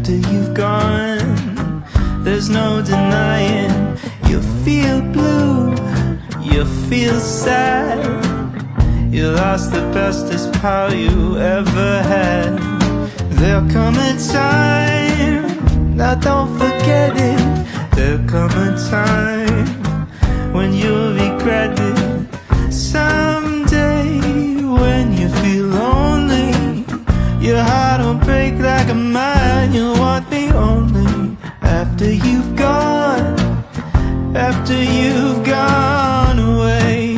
after you've gone. There's no denying, you feel blue, you feel sad. You lost the bestest pal you ever had. There'll come a time, now don't forget it. There'll come a time when you'll regret it. Someday when you feel lonely, your heart will break like a mine. You'll want me only after you've gone, after you've gone away.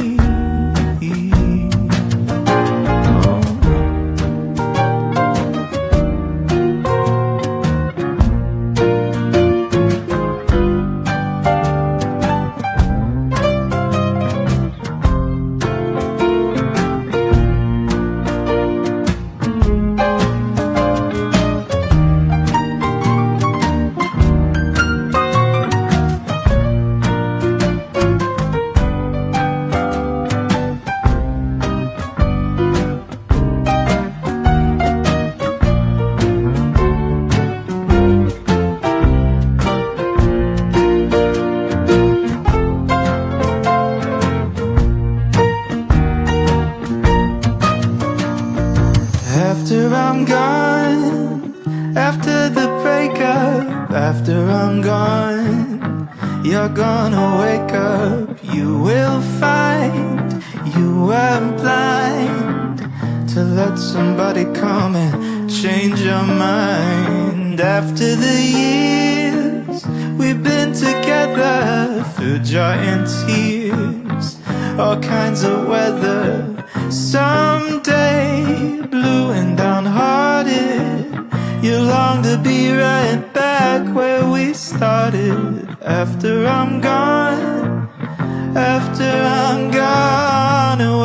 After I'm gone, after the breakup, after I'm gone, you're gonna wake up. You will find you were blind to let somebody come and change your mind. After the years we've been together, through joy and tears, all kinds of weather. Someday, blue and downhearted, you long to be right back where we started. After I'm gone, after I'm gone away.